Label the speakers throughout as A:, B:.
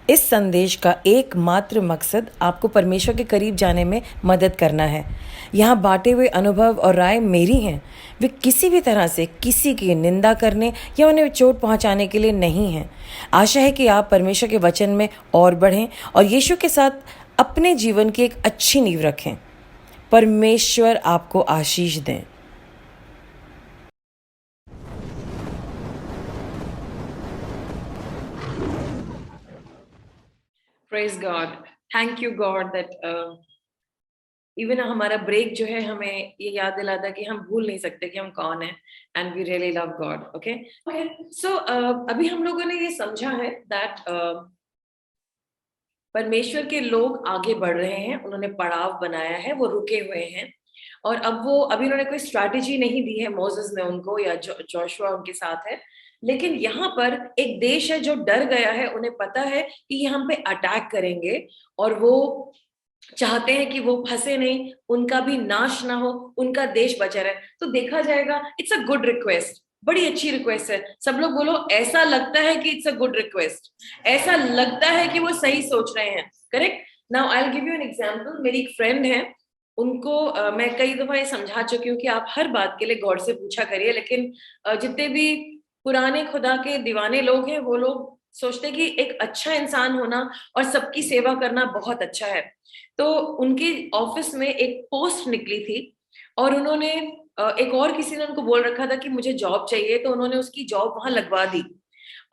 A: इस संदेश का एकमात्र मकसद आपको परमेश्वर के करीब जाने में मदद करना है। यहाँ बांटे हुए अनुभव और राय मेरी हैं, वे किसी भी तरह से किसी की निंदा करने या उन्हें चोट पहुँचाने के लिए नहीं हैं। आशा है कि आप परमेश्वर के वचन में और बढ़ें और यीशु के साथ अपने जीवन की एक अच्छी नींव रखें। परमेश्वर आपको आशीष दें। Praise God, thank you God that even हमारा ब्रेक जो है हमें ये याद दिलाता कि हम भूल नहीं सकते कि हम कौन हैं, and we really love God. Okay okay, so अभी हम लोगों ने ये समझा है दैट परमेश्वर के लोग आगे बढ़ रहे हैं, उन्होंने पड़ाव बनाया है, वो रुके हुए हैं और अब वो अभी उन्होंने कोई स्ट्रैटेजी नहीं दी है मोसेस ने उनको, या जोशुआ उनके साथ है, लेकिन यहाँ पर एक देश है जो डर गया है, उन्हें पता है कि ये हम पे अटैक करेंगे और वो चाहते हैं कि वो फंसे नहीं, उनका भी नाश ना हो, उनका देश बचा रहे। तो देखा जाएगा, इट्स अ गुड रिक्वेस्ट, बड़ी अच्छी रिक्वेस्ट है। सब लोग बोलो, ऐसा लगता है कि इट्स अ गुड रिक्वेस्ट, ऐसा लगता है कि वो सही सोच रहे हैं। Correct. Now I will give you an example. मेरी एक फ्रेंड है, उनको मैं कई दफा ये समझा चुकी हूँ कि आप हर बात के लिए गॉड से पूछा करिए, लेकिन जितने भी पुराने खुदा के दीवाने लोग हैं, वो लोग सोचते हैं कि एक अच्छा इंसान होना और सबकी सेवा करना बहुत अच्छा है। तो उनके ऑफिस में एक पोस्ट निकली थी और उन्होंने एक और किसी ने उनको बोल रखा था कि मुझे जॉब चाहिए, तो उन्होंने उसकी जॉब वहां लगवा दी।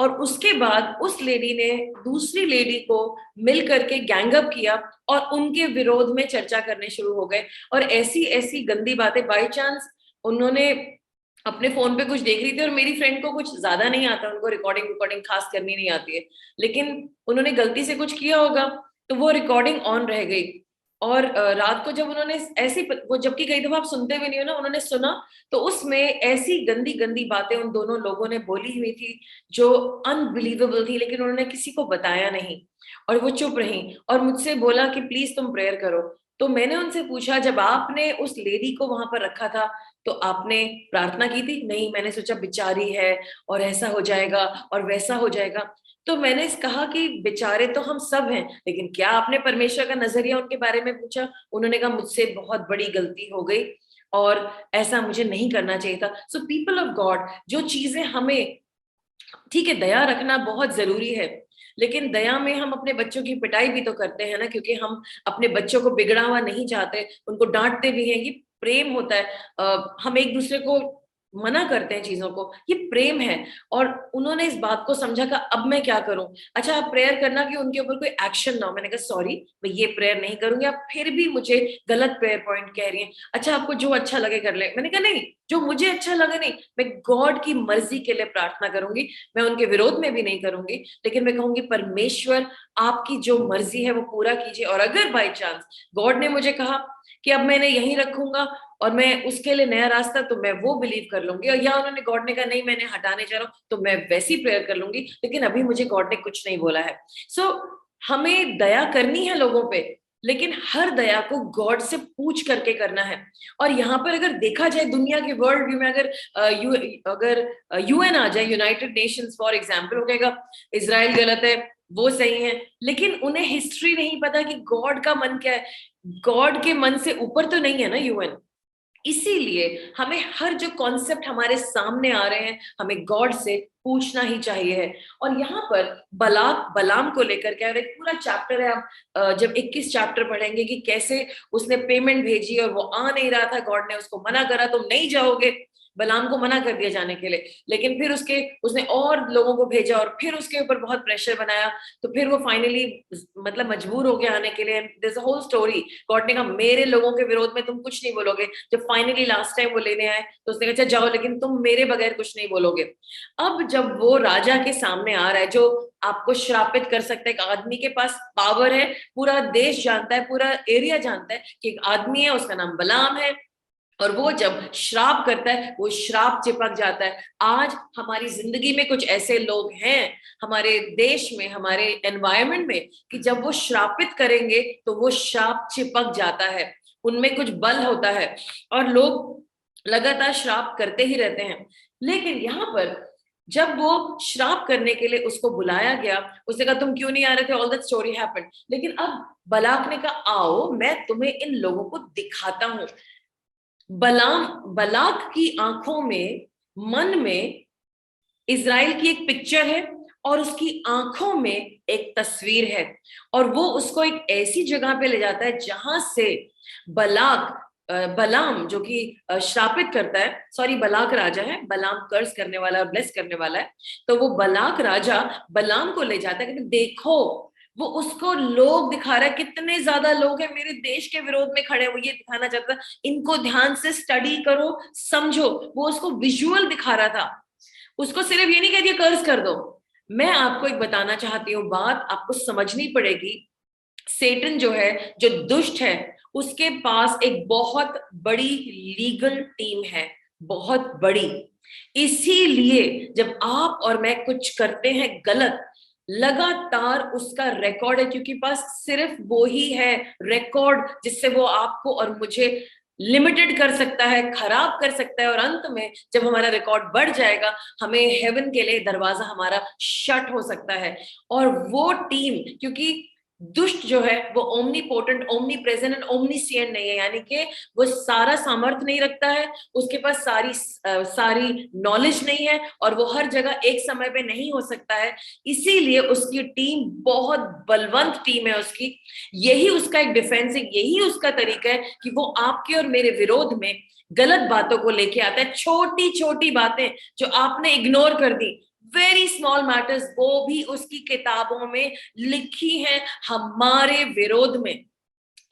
A: और उसके बाद उस लेडी ने दूसरी लेडी को मिल करके गैंगअप किया और उनके विरोध में चर्चा करने शुरू हो गए, और ऐसी ऐसी गंदी बातें। बाय चांस उन्होंने अपने फोन पे कुछ देख रही थी, और मेरी फ्रेंड को कुछ ज्यादा नहीं आता, उनको रिकॉर्डिंग रिकॉर्डिंग खास करनी नहीं आती है, लेकिन उन्होंने गलती से कुछ किया होगा तो वो रिकॉर्डिंग ऑन रह गई। और रात को जब उन्होंने ऐसी, वो जबकि कई दफा आप सुनते भी नहीं हो ना, उन्होंने सुना तो उसमें ऐसी गंदी गंदी बातें उन दोनों लोगों ने बोली हुई थी जो अनबिलीवेबल थी, लेकिन उन्होंने किसी को बताया नहीं और वो चुप रही और मुझसे बोला कि प्लीज तुम प्रेयर करो। तो मैंने उनसे पूछा, जब आपने उस लेडी को वहां पर रखा था तो आपने प्रार्थना की थी? नहीं, मैंने सोचा बेचारी है और ऐसा हो जाएगा और वैसा हो जाएगा। तो मैंने कहा कि बेचारे तो हम सब हैं, लेकिन क्या आपने परमेश्वर का नजरिया उनके बारे में पूछा? उन्होंने कहा मुझसे बहुत बड़ी गलती हो गई और ऐसा मुझे नहीं करना चाहिए था। सो पीपल ऑफ गॉड, जो चीजें हमें, ठीक है दया रखना बहुत जरूरी है, लेकिन दया में हम अपने बच्चों की पिटाई भी तो करते हैं ना, क्योंकि हम अपने बच्चों को बिगड़ा हुआ नहीं चाहते, उनको डांटते भी हैं, ये प्रेम होता है। हम एक दूसरे को मना करते हैं चीजों को, ये प्रेम है। और उन्होंने इस बात को समझा कि अब मैं क्या करूं। अच्छा, आप प्रेयर करना कि उनके ऊपर कोई एक्शन ना हो। मैंने कहा सॉरी, मैं ये प्रेयर नहीं करूंगी, आप फिर भी मुझे गलत प्रेयर पॉइंट कह रही हैं। अच्छा, आपको जो अच्छा लगे कर ले। मैंने कहा नहीं, जो मुझे अच्छा लगा नहीं, मैं गॉड की मर्जी के लिए प्रार्थना करूंगी, मैं उनके विरोध में भी नहीं करूंगी, लेकिन मैं कहूंगी परमेश्वर आपकी जो मर्जी है वो पूरा कीजिए। और अगर बाय चांस गॉड ने मुझे कहा कि अब मैंने यहीं रखूंगा और मैं उसके लिए नया रास्ता, तो मैं वो बिलीव कर लूंगी। और या उन्होंने, गॉड ने कहा नहीं मैंने हटाने जा रहा हूँ, तो मैं वैसी प्रेयर कर लूंगी, लेकिन अभी मुझे गॉड ने कुछ नहीं बोला है। सो हमें दया करनी है लोगों पे, लेकिन हर दया को गॉड से पूछ करके करना है। और यहाँ पर अगर देखा जाए दुनिया के वर्ल्ड व्यू में, अगर यूएन आ जाए, यूनाइटेड नेशंस फॉर एग्जाम्पल, हो कहेगा इजराइल गलत है, वो सही है, लेकिन उन्हें हिस्ट्री नहीं पता कि गॉड का मन क्या है। गॉड के मन से ऊपर तो नहीं है ना यूएन। इसीलिए हमें हर जो कॉन्सेप्ट हमारे सामने आ रहे हैं, हमें गॉड से पूछना ही चाहिए है। और यहाँ पर बलाक बलाम को लेकर के एक पूरा चैप्टर है। आप जब 21 चैप्टर पढ़ेंगे कि कैसे उसने पेमेंट भेजी और वो आ नहीं रहा था, गॉड ने उसको मना करा, तुम नहीं जाओगे, बलाम को मना कर दिया जाने के लिए, लेकिन फिर उसने और लोगों को भेजा और फिर उसके ऊपर बहुत प्रेशर बनाया, तो फिर वो फाइनली मतलब मजबूर हो गया आने के लिए। There is a whole story. God ने कहा मेरे लोगों के विरोध में तुम कुछ नहीं बोलोगे। जब फाइनली लास्ट टाइम वो लेने आए तो उसने कहा अच्छा जाओ, लेकिन तुम मेरे बगैर कुछ नहीं बोलोगे। अब जब वो राजा के सामने आ रहा है जो आपको श्रापित कर सकता है, एक आदमी के पास पावर है, पूरा देश जानता है, पूरा एरिया जानता है कि एक आदमी है, उसका नाम बलाम है, और वो जब श्राप करता है वो श्राप चिपक जाता है। आज हमारी जिंदगी में कुछ ऐसे लोग हैं, हमारे देश में, हमारे एनवायरनमेंट में, कि जब वो श्रापित करेंगे तो वो श्राप चिपक जाता है, उनमें कुछ बल होता है और लोग लगातार श्राप करते ही रहते हैं। लेकिन यहाँ पर जब वो श्राप करने के लिए उसको बुलाया गया, उसने कहा तुम क्यों नहीं आ रहे थे, ऑल दैट स्टोरी हैपेंड। लेकिन अब बलाक ने कहा आओ मैं तुम्हें इन लोगों को दिखाता हूं। बलाक की आंखों में, मन में इज़राइल की एक पिक्चर है और उसकी आंखों में एक तस्वीर है, और वो उसको एक ऐसी जगह पे ले जाता है जहां से बलाक बलाम जो कि श्रापित करता है, सॉरी बलाक राजा है, बलाम कर्स करने वाला है, ब्लेस करने वाला है, तो वो बलाक राजा बलाम को ले जाता है कि देखो, वो उसको लोग दिखा रहा है, कितने ज्यादा लोग हैं मेरे देश के विरोध में खड़े, वो ये दिखाना चाहता है, इनको ध्यान से स्टडी करो, समझो। वो उसको विजुअल दिखा रहा था, उसको सिर्फ ये नहीं कह दिया कर्ज कर दो। मैं आपको एक बताना चाहती हूँ, बात आपको समझनी पड़ेगी। सेटन जो है, जो दुष्ट है, उसके पास एक बहुत बड़ी लीगल टीम है, बहुत बड़ी। इसीलिए जब आप और मैं कुछ करते हैं गलत, लगातार उसका रिकॉर्ड है, क्योंकि पास सिर्फ वो ही है रिकॉर्ड जिससे वो आपको और मुझे लिमिटेड कर सकता है, खराब कर सकता है, और अंत में जब हमारा रिकॉर्ड बढ़ जाएगा, हमें हेवन के लिए दरवाजा हमारा शट हो सकता है। और वो टीम, क्योंकि दुष्ट जो है वो omnipotent, omnipresent and omniscient नहीं है, यानी कि वो सारा सामर्थ्य नहीं रखता है, उसके पास सारी नॉलेज नहीं है, और वो हर जगह एक समय पे नहीं हो सकता है। इसीलिए उसकी टीम बहुत बलवंत टीम है उसकी। यही उसका एक डिफेंस है, यही उसका तरीका है कि वो आपके और मेरे विरोध में गलत बातों को लेके आता है। छोटी छोटी बातें जो आपने इग्नोर कर दी, वेरी स्मॉल मैटर्स, वो भी उसकी किताबों में लिखी है हमारे विरोध में।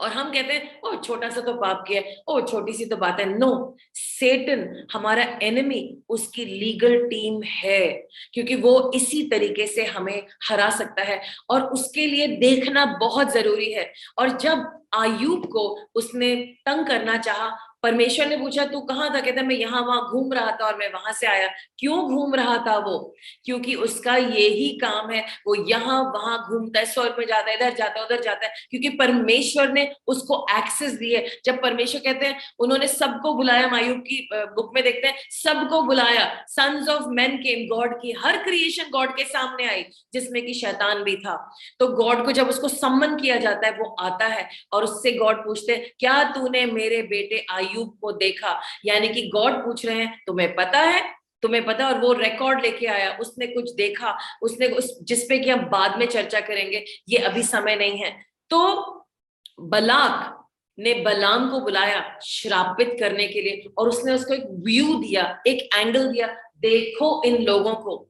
A: और हम कहते हैं ओ छोटा सा तो पाप किया, ओ छोटी सी तो बात है। नो, सेटन हमारा एनिमी, उसकी लीगल टीम है, क्योंकि वो इसी तरीके से हमें हरा सकता है, और उसके लिए देखना बहुत जरूरी है। और जब आयूब को उसने तंग करना चाहा, परमेश्वर ने पूछा तू कहाँ था, कहता मैं यहाँ वहां घूम रहा था और मैं वहां से आया। क्यों घूम रहा था वो? क्योंकि उसका यही काम है, वो यहाँ वहां घूमता है, स्वर्ग में जाता है, इधर जाता है, उधर जाता है, क्योंकि परमेश्वर ने उसको एक्सेस दी है। जब परमेश्वर कहते हैं उन्होंने सबको बुलाया, मायूब की बुक में देखते हैं सबको बुलाया, sons of man came, God की हर क्रिएशन गॉड के सामने आई, जिसमें कि शैतान भी था। तो गॉड को जब उसको सम्मन किया जाता है, वो आता है, और उससे गॉड पूछते हैं क्या तूने मेरे बेटे आयूब को देखा? यानी कि गॉड पूछ रहे हैं तुम्हें पता है, तुम्हें पता। और वो रिकॉर्ड लेके आया, उसने कुछ देखा, उसने उस जिसपे कि हम बाद में चर्चा करेंगे, ये अभी समय नहीं है। तो बलाक ने बलाम को बुलाया श्रापित करने के लिए, और उसने उसको एक व्यू दिया, एक एंगल दिया, देखो इन लोगों को।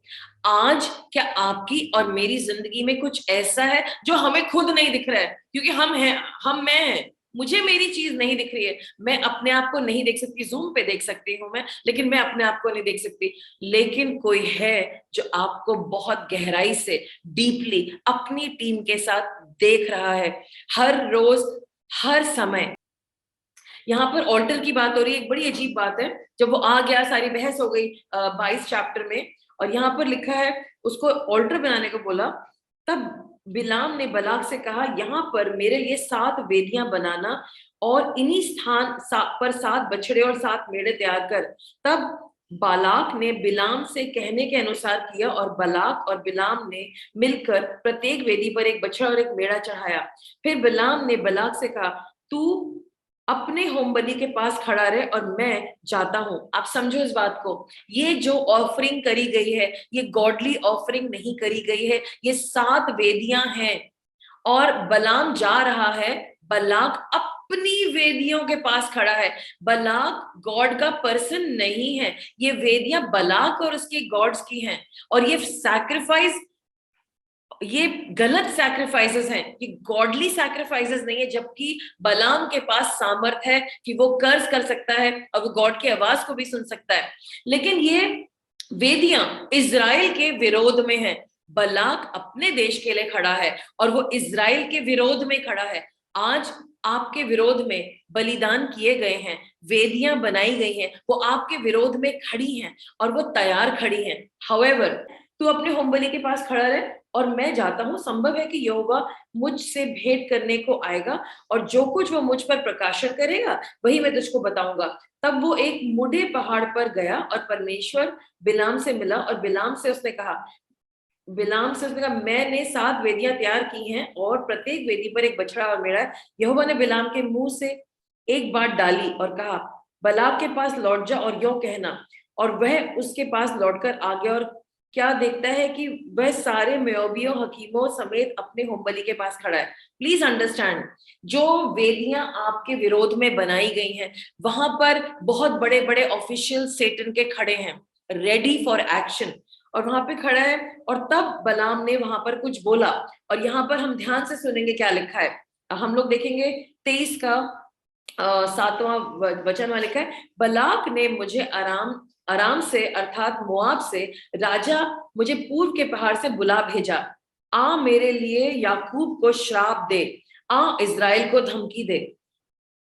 A: आज क्या आपकी और मेरी जिंदगी में कुछ ऐसा है जो हमें खुद नहीं दिख रहा है? क्योंकि हम हैं, मैं हैं, मुझे मेरी चीज नहीं दिख रही है, मैं अपने आप को नहीं देख सकती, जूम पे देख सकती हूँ मैं, लेकिन मैं अपने आप को नहीं देख सकती। लेकिन कोई है जो आपको बहुत गहराई से, डीपली अपनी टीम के साथ देख रहा है, हर रोज, हर समय। यहाँ पर ऑल्टर की बात हो रही है, एक बड़ी अजीब बात है। जब वो आ गया, सारी बहस हो गई 22 चैप्टर में, और यहाँ पर लिखा है उसको ऑल्टर बनाने को बोला। तब बिलाम ने बलाक से कहा यहाँ पर मेरे लिए 7 वेदियां बनाना, और इन्हीं स्थान पर 7 बछड़े और 7 मेढ़े तैयार कर। तब बालाक ने बिलाम से कहने के अनुसार किया, और बलाक और बिलाम ने मिलकर प्रत्येक वेदी पर एक बछड़ा और एक मेढ़ा चढ़ाया। फिर बिलाम ने बलाक से कहा तू अपने होमबलि के पास खड़ा रहे और मैं जाता हूं। आप समझो इस बात को, ये जो ऑफरिंग करी गई है, ये गॉडली ऑफरिंग नहीं करी गई है, ये 7 वेदियां हैं, और बलाम जा रहा है, बलाक अपनी वेदियों के पास खड़ा है। बलाक गॉड का पर्सन नहीं है, ये वेदियां बलाक और उसके गॉड्स की हैं, और ये सैक्रिफाइस, ये गलत सैक्रिफाइसेस हैं, ये गॉडली सैक्रिफाइसेस नहीं है। जबकि बलाम के पास सामर्थ है कि वो कर्ज कर सकता है और वो गॉड की आवाज को भी सुन सकता है, लेकिन ये वेदियां इजराइल के विरोध में है। बलाक अपने देश के लिए खड़ा है और वो इजराइल के विरोध में खड़ा है। आज आपके विरोध में बलिदान किए गए हैं, वेदियां बनाई गई हैं, वो आपके विरोध में खड़ी हैं और वो तैयार खड़ी हैं। हाउएवर, तू अपने होमबलि के पास खड़ा रहे, और मैं जाता हूँ, संभव है कि यहोवा मुझसे भेंट करने को आएगा और जो कुछ वो मुझ पर प्रकाशन करेगा वही मैं तुझको बताऊंगा। तब वो एक मुड़े पहाड़ पर गया और परमेश्वर बिलाम से मिला और बिलाम से उसने कहा, मैंने 7 वेदियां तैयार की हैं और प्रत्येक वेदी पर एक बछड़ा और मेढ़ा है। यहोवा ने बिलाम के मुंह से एक बात डाली और कहा, बलाक के पास लौट जा और यो कहना। और वह उसके पास लौटकर आ गया और क्या देखता है कि वह सारे मोआबियों हकीमों समेत अपने होमबलि के पास खड़ा है। प्लीज अंडरस्टैंड, जो वेदियां आपके विरोध में बनाई गई हैं वहां पर बहुत बड़े बड़े ऑफिशियल सेटन के खड़े हैं, रेडी फॉर एक्शन, और वहां पे खड़ा है। और तब बलाम ने वहां पर कुछ बोला, और यहाँ पर हम ध्यान से सुनेंगे क्या लिखा है। हम लोग देखेंगे 23 का 7वां वचन में लिखा है, बलाक ने मुझे आराम आराम से अर्थात मोआब से राजा मुझे पूर्व के पहाड़ से बुला भेजा। आ मेरे लिए याकूब को श्राप दे, आ इज़राइल को धमकी दे।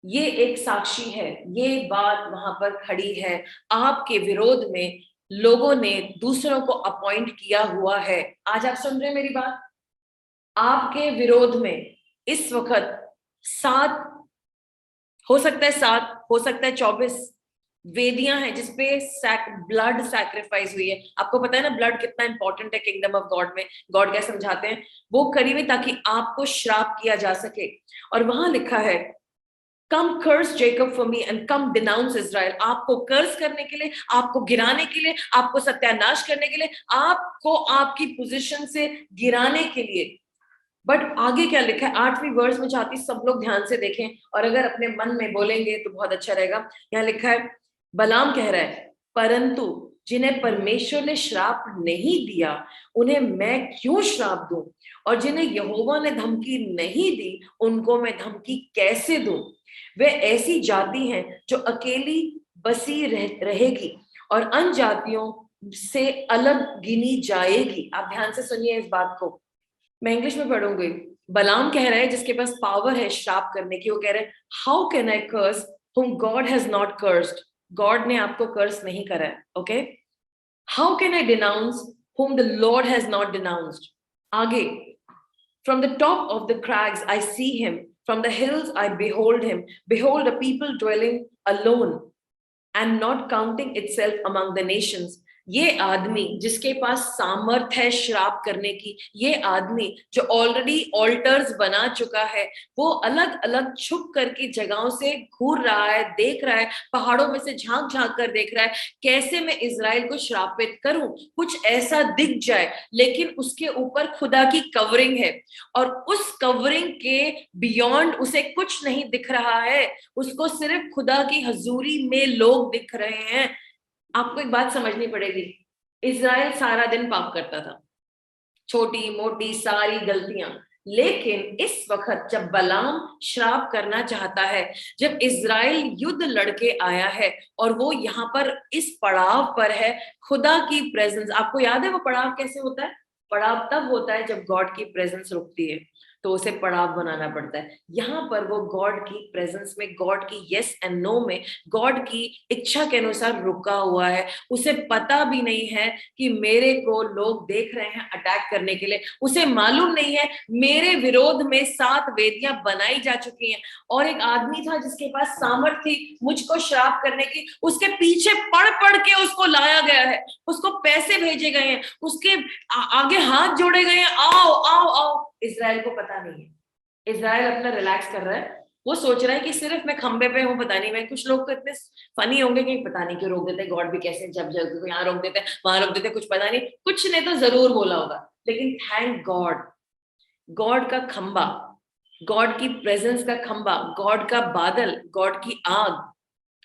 A: ये एक साक्षी है, ये बात वहां पर खड़ी है। आपके विरोध में लोगों ने दूसरों को अपॉइंट किया हुआ है। आज आप सुन रहे हैं मेरी बात? आपके विरोध में इस वक्त 7, हो सकता है 7, हो सकता है 24 वेदियां हैं जिसपे ब्लड सैक्रिफाइस हुई है। आपको पता है ना ब्लड कितना इंपॉर्टेंट है किंगडम ऑफ गॉड में। गॉड क्या समझाते हैं, वो करी हुई ताकि आपको श्राप किया जा सके। और वहां लिखा है, come curse Jacob for me and come denounce Israel. आपको कर्स करने के लिए, आपको गिराने के लिए, आपको सत्यानाश करने के लिए, आपको आपकी पोजीशन से गिराने के लिए। बट आगे क्या लिखा है 8वीं वर्स में, चाहती सब लोग ध्यान से देखें और अगर अपने मन में बोलेंगे तो बहुत अच्छा रहेगा। यहाँ लिखा है, बलाम कह रहा है, परंतु जिन्हें परमेश्वर ने श्राप नहीं दिया उन्हें मैं क्यों श्राप दूं, और जिन्हें यहोवा ने धमकी नहीं दी उनको मैं धमकी कैसे दूं। वे ऐसी जाति हैं जो अकेली बसी रहेगी और अन्य जातियों से अलग गिनी जाएगी। आप ध्यान से सुनिए इस बात को, मैं इंग्लिश में पढ़ूंगी। बलाम कह रहा है जिसके पास पावर है श्राप करने की, वो कह रहे हैं, how can I curse whom God has not cursed? God ने आपको कर्स नहीं करा है, okay? How can I denounce whom the Lord has not denounced? आगे, from the top of the crags I see him, from the hills I behold a people dwelling alone and not counting itself among the nations. ये आदमी जिसके पास सामर्थ है श्राप करने की, ये आदमी जो ऑलरेडी ऑल्टर्स बना चुका है, वो अलग अलग छुप करके जगहों से घूर रहा है, देख रहा है, पहाड़ों में से झांक झांक कर देख रहा है कैसे मैं इज़राइल को श्रापित करूं, कुछ ऐसा दिख जाए। लेकिन उसके ऊपर खुदा की कवरिंग है और उस कवरिंग के बियॉन्ड उसे कुछ नहीं दिख रहा है, उसको सिर्फ खुदा की हजूरी में लोग दिख रहे हैं। आपको एक बात समझनी पड़ेगी, इज़राइल सारा दिन पाप करता था, छोटी मोटी सारी गलतियां, लेकिन इस वक्त जब बलाम श्राप करना चाहता है, जब इज़राइल युद्ध लड़के आया है और वो यहाँ पर इस पड़ाव पर है, खुदा की प्रेजेंस, आपको याद है वो पड़ाव कैसे होता है? पड़ाव तब होता है जब गॉड की प्रेजेंस रुकती है, तो उसे पड़ाव बनाना पड़ता है। यहाँ पर वो गॉड की प्रेजेंस में, गॉड की यस एंड नो में, गॉड की इच्छा के अनुसार रुका हुआ है। उसे पता भी नहीं है कि मेरे को लोग देख रहे हैं अटैक करने के लिए, उसे मालूम नहीं है मेरे विरोध में 7 वेदियां बनाई जा चुकी हैं और एक आदमी था जिसके पास सामर्थ थी मुझको श्राप करने की, उसके पीछे पढ़ पढ़ के उसको लाया गया है, उसको पैसे भेजे गए हैं, उसके आगे हाथ जोड़े गए हैं, आओ आओ आओ। इज़राइल को पता नहीं है, इज़राइल अपना रिलैक्स कर रहा है, वो सोच रहा है कि सिर्फ मैं खंबे पे हूँ, पता नहीं मैं, कुछ लोग तो इतने फनी होंगे कि पता नहीं क्यों रोक देते, गॉड भी कैसे जब जब यहाँ रोक देते वहां रोक देते, कुछ पता नहीं, कुछ ने तो जरूर बोला होगा। लेकिन थैंक गॉड, गॉड का खंबा, गॉड की प्रेजेंस का खंबा, गॉड का बादल, गॉड की आग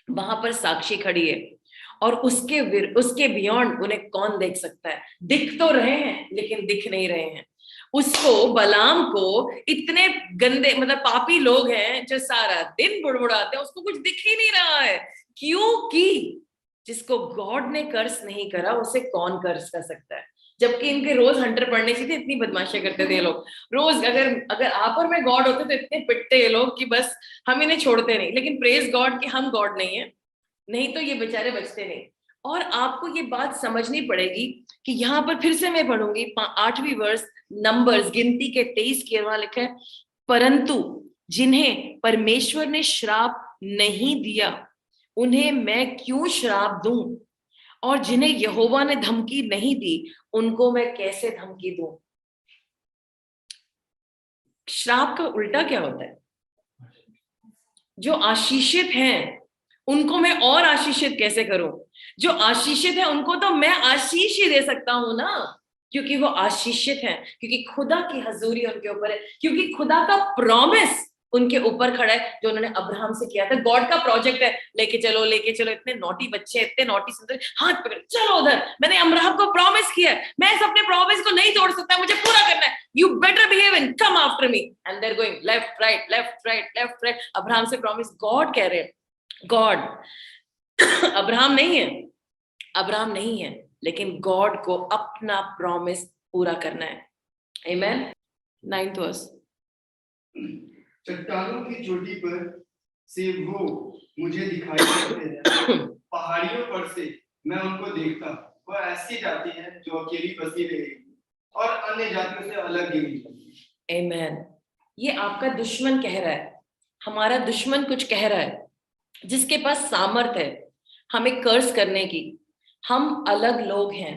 A: वहां पर साक्षी खड़ी है और उसके बियॉन्ड उन्हें कौन देख सकता है। दिख तो रहे हैं लेकिन दिख नहीं रहे हैं। उसको, बलाम को, इतने गंदे मतलब पापी लोग हैं जो सारा दिन बुड़बुड़ाते हैं, उसको कुछ दिख ही नहीं रहा है, क्योंकि जिसको गॉड ने कर्स नहीं करा उसे कौन कर्स कर सकता है। जबकि इनके रोज हंटर पढ़ने से थे, इतनी बदमाशियां करते थे ये लोग रोज। अगर अगर आप और मैं गॉड होते तो इतने पिटते ये लोग कि बस हम इन्हें छोड़ते नहीं। लेकिन प्रेज गॉड कि हम गॉड नहीं है, नहीं तो ये बेचारे बचते नहीं। और आपको ये बात समझनी पड़ेगी कि यहाँ पर फिर से मैं पढ़ूंगी 8वीं वर्स, नंबर्स गिनती के 23 के वहां लिखा है, परंतु जिन्हें परमेश्वर ने श्राप नहीं दिया उन्हें मैं क्यों श्राप दूं, और जिन्हें यहोवा ने धमकी नहीं दी उनको मैं कैसे धमकी दूं। श्राप का उल्टा क्या होता है? जो आशीषित हैं उनको मैं और आशीषित कैसे करूं? जो आशीषित है उनको तो मैं आशीष ही दे सकता हूं ना, क्योंकि वो आशीषित हैं, क्योंकि खुदा की हजूरी उनके ऊपर है, क्योंकि खुदा का प्रॉमिस उनके ऊपर खड़ा है जो उन्होंने अब्राहम से किया था। गॉड का प्रोजेक्ट है, लेके चलो, इतने नोटी बच्चे, इतने नोटी सुंदर, हाथ पकड़ चलो उधर, मैंने अब्राहम को प्रॉमिस किया है, मैं इस अपने प्रॉमिस को नहीं तोड़ सकता, मुझे पूरा करना है, you better behave and come after me. And there going left right left right left right. Abraham से प्रॉमिस, गॉड कह रहे हैं, गॉड अब्राहम नहीं है, अब्राहम नहीं है, लेकिन गॉड को अपना प्रॉमिस पूरा करना है। आमेन। 9th verse.
B: चट्टानों की चोटी पर से वो मुझे दिखाई देते हैं, पहाड़ियों पर से मैं उनको देखता, वह ऐसी जाति है जो अकेली बसी रहेगी और अन्य जातियों से अलग गिनी।
A: आमेन। ये आपका दुश्मन कह रहा है, हमारा दुश्मन कुछ कह रहा है, जिसके पास सामर्थ है हमें कर्स करने की। हम अलग लोग हैं,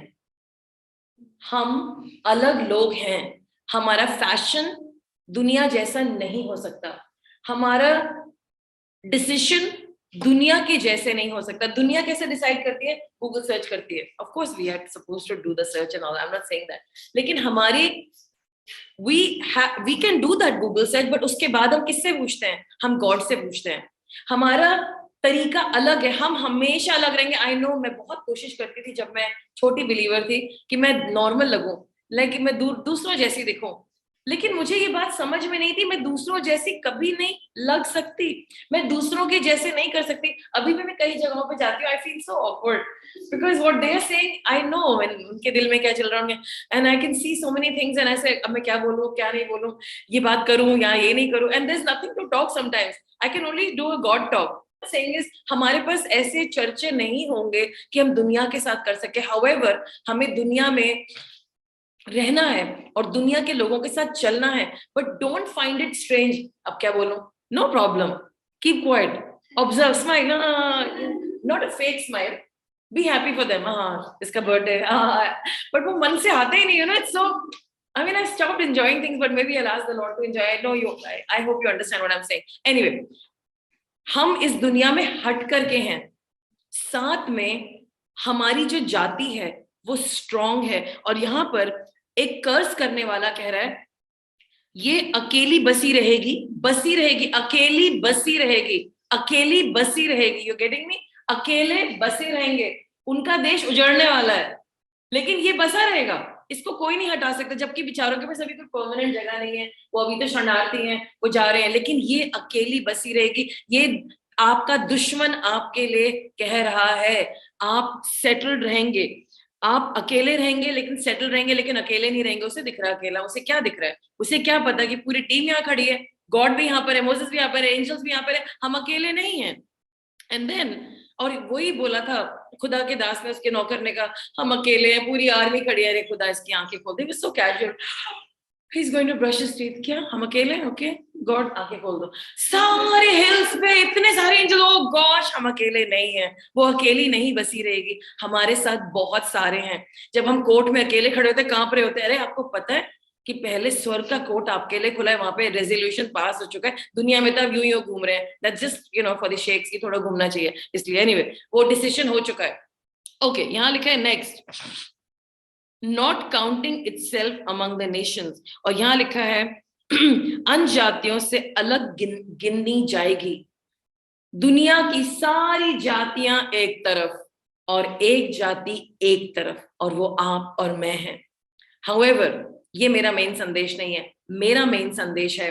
A: हम अलग लोग हैं, हमारा फैशन दुनिया जैसा नहीं हो सकता, हमारा डिसीजन दुनिया के जैसे नहीं हो सकता। दुनिया कैसे डिसाइड करती है? गूगल सर्च करती है। Of course we are supposed to do the search and all, I am not saying that, लेकिन हमारी we can do that Google search, but उसके बाद हम किससे पूछते हैं? हम गॉड से पूछते हैं। हमारा तरीका अलग है, हम हमेशा अलग रहेंगे। आई नो, मैं बहुत कोशिश करती थी जब मैं छोटी बिलीवर थी कि मैं नॉर्मल लगूं, लाइक मैं दूसरों जैसी दिखूं, लेकिन मुझे ये बात समझ में नहीं थी मैं दूसरों जैसी कभी नहीं लग सकती, मैं दूसरों के जैसे नहीं कर सकती। अभी भी मैं कई जगहों पे जाती हूँ, I feel so awkward because what they are saying, I know उनके दिल में क्या चल रहा है, and I can see so many things एंड ऐसे अब मैं क्या बोलूं क्या नहीं बोलूं, ये बात करूं या ये नहीं करूं, and there is nothing to talk sometimes, I can only do a God talk. Saying is हमारे पास ऐसे चर्चे नहीं होंगे कि हम दुनिया के साथ कर सके। हाउएवर हमें दुनिया में रहना है और दुनिया के लोगों के साथ चलना है, but don't find it strange. अब क्या बोलूं? No problem, keep quiet, observe, smile, not a fake smile, be happy for them, हाँ इसका बर्थडे, बट वो मन से आते ही नहीं, you know, it's so, I mean, I stopped enjoying things, but maybe I'll ask the Lord to enjoy. I know you, I hope you understand what I'm saying. Anyway, हम इस दुनिया में हट करके हैं, साथ में हमारी जो जाति है वो स्ट्रॉन्ग है। और यहाँ पर एक कर्स करने वाला कह रहा है ये अकेली बसी रहेगी, बसी रहेगी, अकेली बसी रहेगी, अकेली बसी रहेगी। You getting me? अकेले बसे रहेंगे, उनका देश उजड़ने वाला है, लेकिन ये बसा रहेगा, इसको कोई नहीं हटा सकता। जबकि बेचारों के पास अभी कोई परमानेंट जगह नहीं है, वो अभी तो शरणार्थी हैं, वो जा रहे हैं, लेकिन ये अकेली बसी रहेगी। ये आपका दुश्मन आपके लिए कह रहा है आप सेटल्ड रहेंगे, आप अकेले रहेंगे लेकिन सेटल रहेंगे, लेकिन अकेले नहीं रहेंगे। उसे दिख रहा है अकेला, उसे क्या दिख रहा है? उसे क्या पता कि पूरी टीम यहाँ खड़ी है, गॉड भी यहाँ पर है, मोसेस भी यहाँ पर है, एंजल्स भी यहाँ पर है, हम अकेले नहीं हैं। एंड देन, और वही बोला था खुदा के दास ने उसके नौकर ने कहा हम अकेले हैं, पूरी आर्मी खड़ी है, अरे खुदा इसकी आंखें खोल दे, so casual, he is going to brush his teeth, क्या हम अकेले हैं? ओके गॉड आंखें खोल दो। सारे हिल्स पे इतने सारे एंजल, ओ गॉश हम अकेले नहीं हैं। वो अकेली नहीं बसी रहेगी, हमारे साथ बहुत सारे हैं। जब हम कोर्ट में अकेले खड़े होते कांप रहे होते, अरे आपको पता है कि पहले स्वर्ग का कोर्ट आपके लिए खुला है, वहां पे रेजोल्यूशन पास हो चुका है, दुनिया में तब यूं घूम रहे हैं, that's just you know for the shakes की थोड़ा घूमना चाहिए, इसलिए एनीवे वो डिसीजन हो चुका है। ओके यहाँ लिखा है next, not counting itself among the Nations, और यहाँ लिखा है अन्य जातियों से अलग गिननी जाएगी। दुनिया की सारी जातियां एक तरफ और एक जाति एक तरफ, और वो आप और मैं हैं। हाउएवर ये मेरा मेन संदेश नहीं है, मेरा मेन संदेश है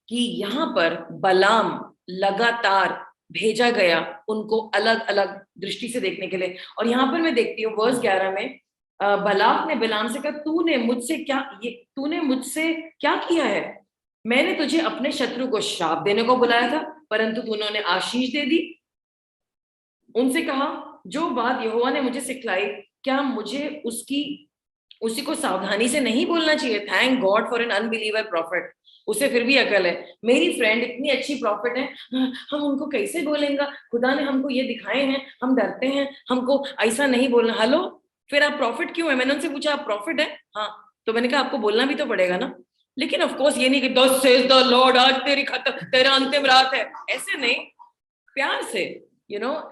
A: कि यहाँ पर बलाम लगातार भेजा गया उनको अलग अलग दृष्टि से देखने के लिए। और यहाँ पर मैं देखती हूँ वर्स 11 में बलाक ने बिलाम से कहा तूने मुझसे क्या किया है? मैंने तुझे अपने शत्रु को श्राप देने को बुलाया था, परंतु तूने उन्हें आशीष दे दी। उनसे कहा जो बात यहोवा ने मुझे सिखलाई क्या मुझे उसी को सावधानी से नहीं बोलना चाहिए thank God for an unbeliever profit, उसे फिर भी अकल है। मेरी फ्रेंड इतनी अच्छी प्रॉफिट है, हम उनको कैसे बोलेंगे, खुदा ने हमको ये दिखाए हैं, हम डरते हैं, हमको ऐसा नहीं बोलना। हेलो, फिर आप प्रॉफिट क्यों है? मैंने उनसे पूछा आप प्रॉफिट है? हाँ, तो मैंने कहा आपको बोलना भी तो पड़ेगा ना। लेकिन ऑफ कोर्स ये नहीं कि thus says the Lord, आज तेरी खत्म, तेरा अंतिम रात है, ऐसे नहीं, प्यार से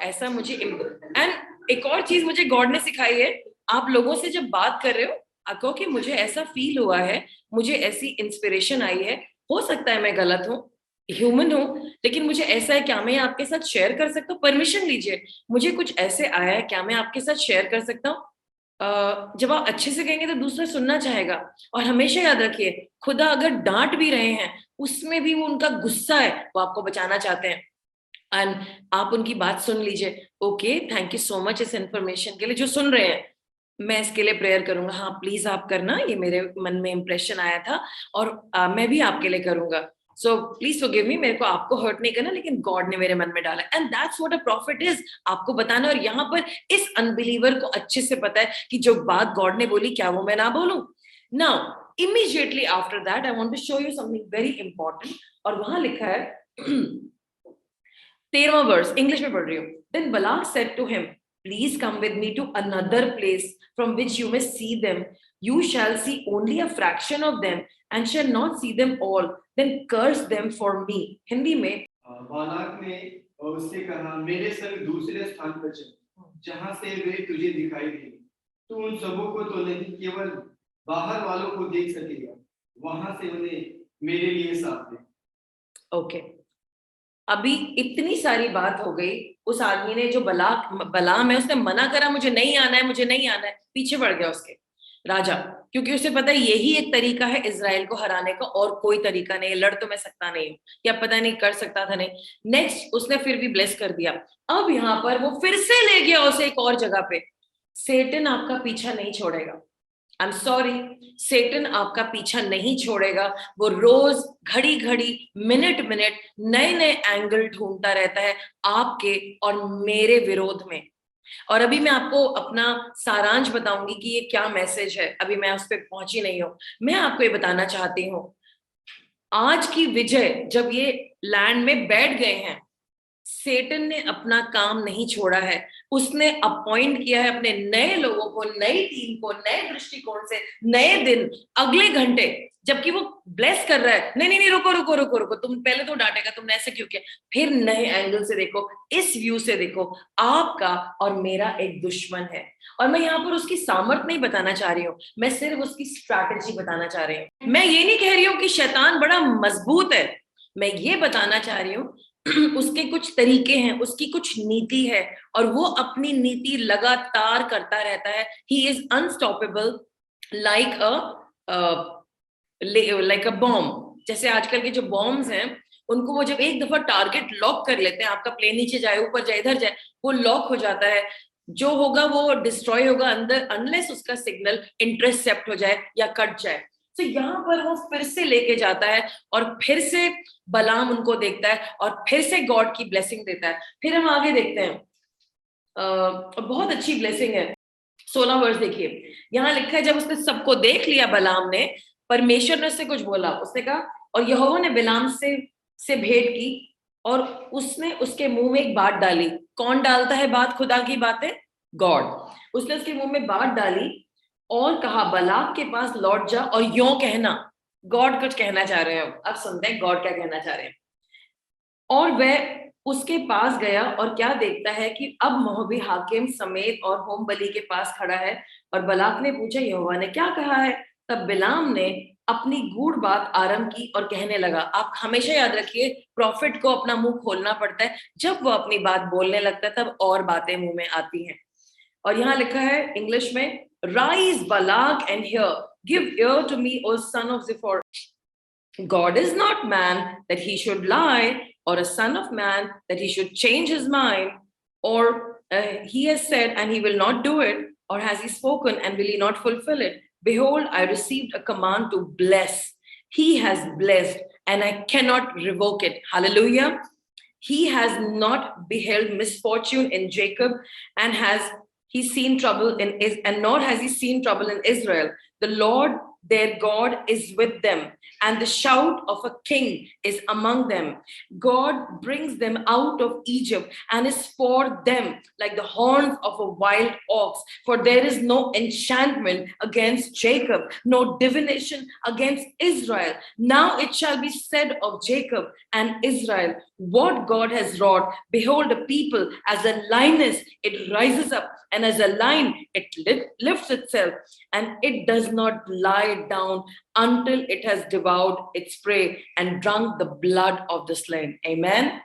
A: ऐसा मुझे। एंड एक और चीज मुझे गॉड ने सिखाई है, आप लोगों से जब बात कर रहे हो कहो कि मुझे ऐसा फील हुआ है, मुझे ऐसी इंस्पिरेशन आई है, हो सकता है मैं गलत हूँ, ह्यूमन हूँ, लेकिन मुझे ऐसा है, क्या मैं आपके साथ शेयर कर सकता हूँ? परमिशन लीजिए, मुझे कुछ ऐसे आया है, क्या मैं आपके साथ शेयर कर सकता हूँ? जब आप अच्छे से कहेंगे तो दूसरा सुनना चाहेगा। और हमेशा याद रखिए, खुदा अगर डांट भी रहे हैं, उसमें भी वो उनका गुस्सा है, वो आपको बचाना चाहते हैं। एंड आप उनकी बात सुन लीजिए, okay thank you so much इस इंफॉर्मेशन के लिए, जो सुन रहे हैं मैं इसके लिए प्रेयर करूंगा, हाँ प्लीज आप करना, ये मेरे मन में इंप्रेशन आया था और मैं भी आपके लिए करूंगा, सो प्लीज फॉरगिव मी, मेरे को आपको हर्ट नहीं करना, लेकिन गॉड ने मेरे मन में डाला। And that's what a profit is, आपको बताना। और यहाँ पर इस अनबिलीवर को अच्छे से पता है कि जो बात गॉड ने बोली क्या वो मैं ना बोलूं। Now immediately after that I want to show you something very important, और वहां लिखा है 13वां वर्स, इंग्लिश में पढ़ रही हूँ। Then Balak said to him, please come with me to another place from which you may see them, you shall see only a fraction of them and shall not see them all, then curse them for me। Hindi में
B: Balak ने उससे कहा, मेरे संग दूसरे स्थान पर चल, जहां से वे तुझे दिखाई देंगे। तू उन सबों को तो नहीं, केवल बाहर वालों को देख सकेगा, वहां से उन्हें मेरे लिए साफ दे।
A: ओके, अभी इतनी सारी बात हो गई, उस आदमी ने जो बलाम है उसने मना करा, मुझे नहीं आना है, मुझे नहीं आना है, पीछे पड़ गया उसके राजा, क्योंकि उसे पता है यही एक तरीका है इजराइल को हराने का, और कोई तरीका नहीं, लड़ तो मैं सकता नहीं हूँ, या पता नहीं कर सकता था नहीं। नेक्स्ट उसने फिर भी ब्लेस कर दिया, अब यहाँ पर वो फिर से ले गया उसे एक और जगह पे। सेटन आपका पीछा नहीं छोड़ेगा, आई एम सॉरी, सेटन आपका पीछा नहीं छोड़ेगा। वो रोज घड़ी घड़ी मिनट मिनट नए नए एंगल ढूंढता रहता है आपके और मेरे विरोध में। और अभी मैं आपको अपना सारांश बताऊंगी कि ये क्या मैसेज है, अभी मैं उस पर पहुंची नहीं हूं। मैं आपको ये बताना चाहती हूँ, आज की विजय जब ये लैंड में बैठ गए हैं, सेटन ने अपना काम नहीं छोड़ा है, उसने अपॉइंट किया है अपने नए लोगों को, नई टीम को, नए दृष्टिकोण से, नए दिन, अगले घंटे, जबकि वो ब्लेस कर रहा है, नहीं नहीं नहीं रुको रुको रुको रुको, तुम पहले तो डांटेगा, तुमने ऐसे क्यों किया, फिर नए एंगल से देखो, इस व्यू से देखो, आपका और मेरा एक दुश्मन है। और मैं यहाँ पर उसकी सामर्थ नहीं बताना चाह रही हूँ, मैं सिर्फ उसकी स्ट्रैटेजी बताना चाह रही हूँ। मैं ये नहीं कह रही हूँ कि शैतान बड़ा मजबूत है, मैं ये बताना चाह रही हूँ उसके कुछ तरीके हैं, उसकी कुछ नीति है, और वो अपनी नीति लगातार करता रहता है। He is unstoppable like a bomb. जैसे आजकल के जो बॉम्ब्स हैं, उनको वो जब एक दफा टारगेट लॉक कर लेते हैं, आपका प्लेन नीचे जाए ऊपर जाए इधर जाए, वो लॉक हो जाता है, जो होगा वो डिस्ट्रॉय होगा अंदर, अनलेस उसका सिग्नल इंटरसेप्ट हो जाए या कट जाए। तो यहाँ पर वो फिर से लेके जाता है, और फिर से बलाम उनको देखता है, और फिर से गॉड की ब्लेसिंग देता है। फिर हम आगे देखते हैं, बहुत अच्छी ब्लेसिंग है। 16 वर्ष देखिए, यहाँ लिखा है, जब उसने सबको देख लिया बलाम ने, परमेश्वर ने उससे कुछ बोला, उसने कहा, और यहोवा ने बिलाम से भेंट की, और उसने उसके मुंह में एक बात डाली। कौन डालता है बात, खुदा की बातें? गॉड। उसने उसके मुंह में बात डाली और कहा, बलाक के पास लौट जा और यों कहना। गॉड कुछ कहना चाह रहे हैं, अब सुनते हैं गॉड क्या कहना चाह रहे हैं। और वह उसके पास गया, और क्या देखता है कि अब मोहबी हाकिम समेत और होम बलि के पास खड़ा है। और बलाक ने पूछा, यहोवा ने क्या कहा है? तब बिलाम ने अपनी गूढ़ बात आरंभ की और कहने लगा। आप हमेशा याद रखिए, प्रॉफिट को अपना मुंह खोलना पड़ता है, जब वो अपनी बात बोलने लगता है तब और बातें मुंह में आती हैं। और यहाँ लिखा है इंग्लिश में, rise Balak and hear, give ear to me O son of Zippor, God is not man that he should lie, or a son of man that he should change his mind, or he has said and he will not do it, or has he spoken and will he not fulfill it? Behold, I received a command to bless. He has blessed and I cannot revoke it. Hallelujah. He has not beheld misfortune in Jacob and has he's seen trouble in and nor has he seen trouble in Israel. The Lord their God is with them, and the shout of a king is among them. God brings them out of Egypt and is for them like the horns of a wild ox. For there is no enchantment against Jacob, no divination against Israel. Now it shall be said of Jacob and Israel, what God has wrought. Behold, a people as a lioness, it rises up, and as a lion, it lifts itself, and it does not lie down until it has devoured its prey and drunk the blood of the slain. Amen.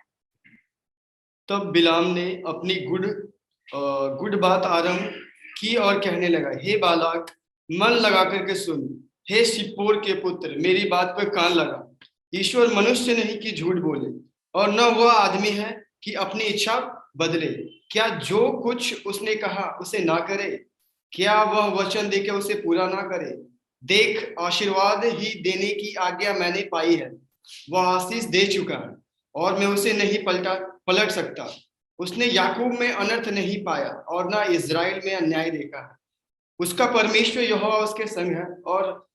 B: तब बिलाम ने अपनी good बात आरंभ की और कहने लगा, हे Balak, मन लगा करके सुन, हे सिप्पोर के पुत्र, मेरी बात पर कान लगा। ईश्वर मनुष्य नहीं कि झूठ बोले, और न वह आदमी है कि अपनी इच्छा बदले। क्या जो कुछ उसने कहा उसे ना करे? क्या वह वचन देके उसे पूरा ना करे? देख, आशीर्वाद ही देने की आज्ञा मैंने पाई है, वह आशीष दे चुका है और मैं उसे नहीं पलट सकता। उसने याकूब में अनर्थ नहीं पाया और ना इज़राइल में अन्याय देखा है। उसका परमेश्वर यहोवा उसके संग है और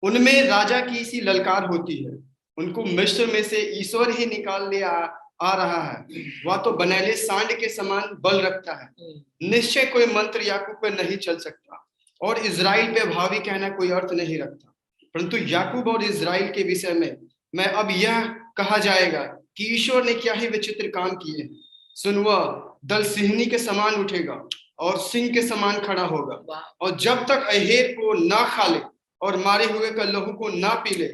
B: उनमें राजा की सी ललकार होती है। उनको मिस्र में से ईश्वर ही निकाल ले आ रहा है। वह तो बनैले सांड के समान बल रखता है। निश्चय कोई मंत्र याकूब पर नहीं चल सकता और इज़राइल पे भावी कहना कोई अर्थ नहीं रखता। परंतु याकूब और इज़राइल के विषय में मैं अब यह कहा जाएगा कि ईश्वर ने क्या ही विचित्र काम किए। सुन, वह दल सिंहनी के समान उठेगा और सिंह के समान खड़ा होगा, और जब तक अहेर को ना खा ले और मारे हुए का लहू को ना पी ले,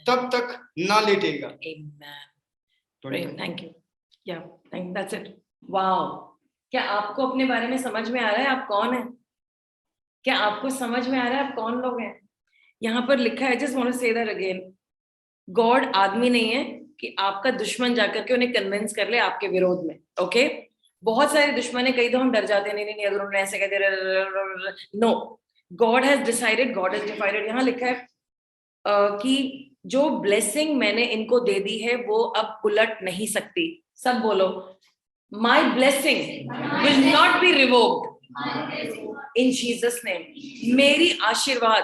B: तब तक ना लेटेगा।
A: Thank you. Yeah that's it. Wow, क्या आपको अपने बारे में समझ में आ रहा है आप कौन है? क्या आपको समझ में आ रहा है आप कौन लोग हैं? यहाँ पर लिखा है, just want to say that again, God आदमी नहीं है कि आपका दुश्मन जाकर के उन्हें कन्विंस कर ले आपके विरोध में। ओके, बहुत सारे दुश्मन है, कई तो हम डर जाते हैं, नहीं अगर उन्होंने ऐसे कह दिया, no, God has decided, God has decided. यहाँ लिखा है कि जो ब्लेसिंग मैंने इनको दे दी है वो अब उलट नहीं सकती। सब बोलो, my blessing will not be revoked in Jesus name. मेरी आशीर्वाद,